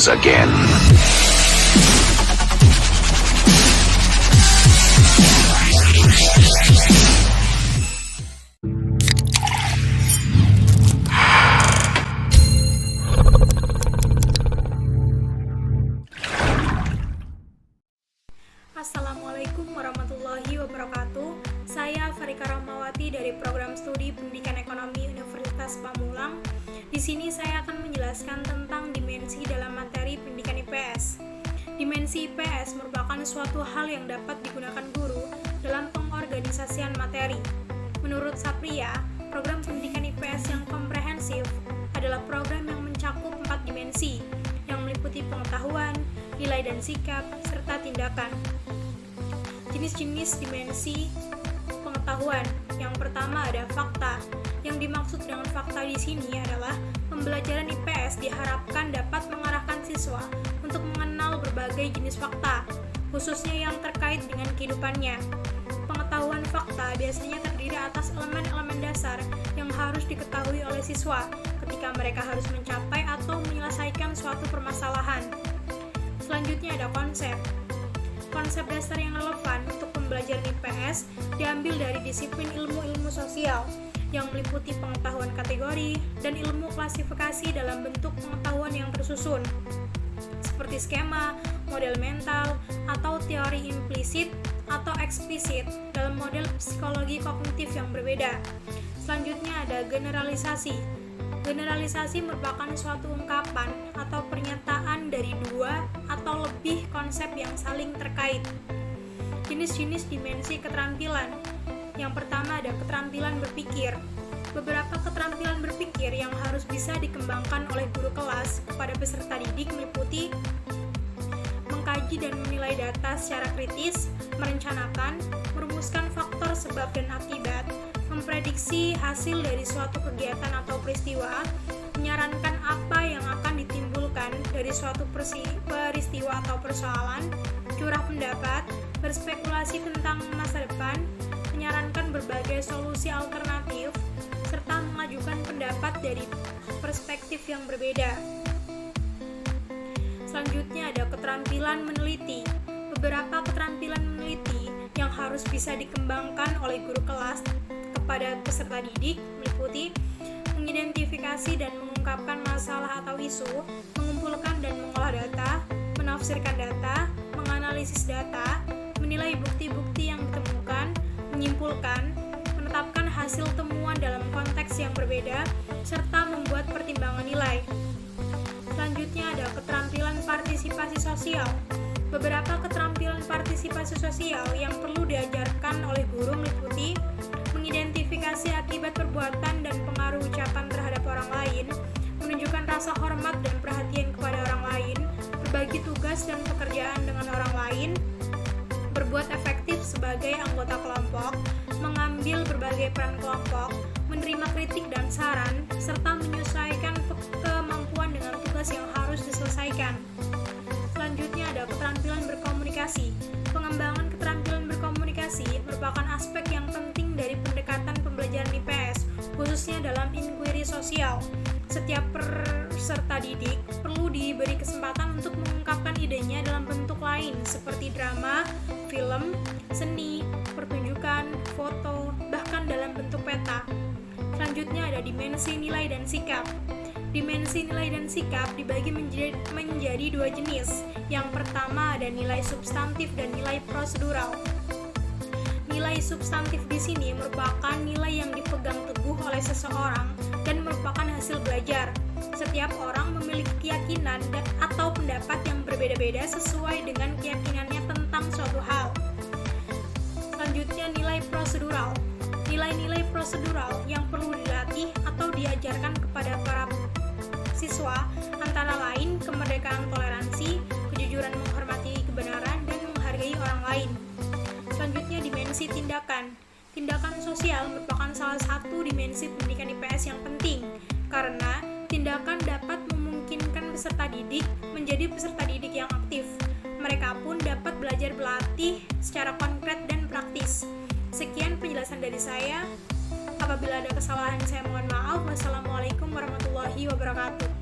starts again. Assalamualaikum warahmatullahi wabarakatuh. Saya Farika Rahmawati dari Program Studi Pendidikan Ekonomi Universitas Pamulang. Di sini saya akan menjelaskan tentang dimensi dalam materi pendidikan IPS. Dimensi IPS merupakan suatu hal yang dapat digunakan guru dalam pengorganisasian materi. Menurut Sapria, program pendidikan IPS yang komprehensif adalah program yang mencakup 4 dimensi yang meliputi pengetahuan, nilai dan sikap, serta tindakan. Jenis-jenis dimensi pengetahuan. Yang pertama ada fakta. Yang dimaksud dengan fakta di sini adalah pembelajaran IPS diharapkan dapat mengarahkan siswa untuk mengenal berbagai jenis fakta, khususnya yang terkait dengan kehidupannya. Pengetahuan fakta biasanya terdiri atas elemen-elemen dasar yang harus diketahui oleh siswa ketika mereka harus mencapai atau menyelesaikan suatu permasalahan. Selanjutnya ada konsep. Konsep dasar yang relevan untuk pembelajaran IPS diambil dari disiplin ilmu-ilmu sosial yang meliputi pengetahuan kategori dan ilmu klasifikasi dalam bentuk pengetahuan yang tersusun, seperti skema, model mental, atau teori implisit atau eksplisit dalam model psikologi kognitif yang berbeda. Selanjutnya ada generalisasi. Generalisasi merupakan suatu ungkapan atau pernyataan dari dua atau lebih konsep yang saling terkait. Jenis-jenis dimensi keterampilan. Yang pertama ada keterampilan berpikir. Beberapa keterampilan berpikir yang harus bisa dikembangkan oleh guru kelas kepada peserta didik meliputi mengkaji dan menilai data secara kritis, merencanakan, merumuskan faktor sebab dan akibat, memprediksi hasil dari suatu kegiatan atau peristiwa, menyarankan apa yang akan ditimbulkan dari suatu peristiwa atau persoalan, curah pendapat, berspekulasi tentang masa depan, menyarankan berbagai solusi alternatif, serta mengajukan pendapat dari perspektif yang berbeda. Selanjutnya ada keterampilan meneliti. Beberapa keterampilan meneliti yang harus bisa dikembangkan oleh guru kelas kepada peserta didik meliputi mengidentifikasi dan mengungkapkan masalah atau isu, mengumpulkan dan mengolah data, menafsirkan data, menganalisis data, menilai bukti-bukti yang ditemukan, menyimpulkan, menetapkan hasil temuan dalam konteks yang berbeda, serta membuat pertimbangan nilai. Selanjutnya ada keterampilan partisipasi sosial. Beberapa keterampilan partisipasi sosial yang perlu diajarkan oleh guru meliputi mengidentifikasi akibat perbuatan dan pengaruh ucapan terhadap orang lain, menunjukkan rasa hormat dan perhatian kepada orang lain, berbagi tugas dan pekerjaan dengan orang lain, berbuat efektif sebagai anggota kelompok, mengambil berbagai peran kelompok, menerima kritik dan saran, serta menyesuaikan kemampuan dengan tugas yang harus diselesaikan. Selanjutnya ada keterampilan berkomunikasi. Pengembangan keterampilan berkomunikasi merupakan aspek yang penting dari pendekatan pembelajaran IPS, khususnya dalam inquiry sosial. Setiap peserta didik perlu diberi kesempatan untuk mengungkapkan idenya dalam bentuk lain seperti drama, film, seni, pertunjukan, foto, bahkan dalam bentuk peta. Selanjutnya ada dimensi nilai dan sikap. Dimensi nilai dan sikap dibagi menjadi dua jenis. Yang pertama ada nilai substantif dan nilai prosedural. Nilai substantif di sini merupakan nilai yang dipegang teguh oleh seseorang dan merupakan hasil belajar. Setiap orang memiliki keyakinan atau pendapat yang berbeda-beda sesuai dengan keyakinannya tentang suatu hal. Selanjutnya nilai prosedural. Nilai-nilai prosedural yang perlu dilatih atau diajarkan kepada para siswa antara lain kemerdekaan toleransi, kejujuran menghormati kebenaran, dan menghargai orang lain. Selanjutnya dimensi tindakan. Tindakan sosial merupakan salah satu dimensi pendidikan IPS yang penting karena tindakan dapat memungkinkan peserta didik menjadi peserta didik yang aktif. Mereka pun dapat belajar berlatih secara konkret dan praktis. Sekian penjelasan dari saya. Apabila ada kesalahan saya mohon maaf. Wassalamualaikum warahmatullahi wabarakatuh.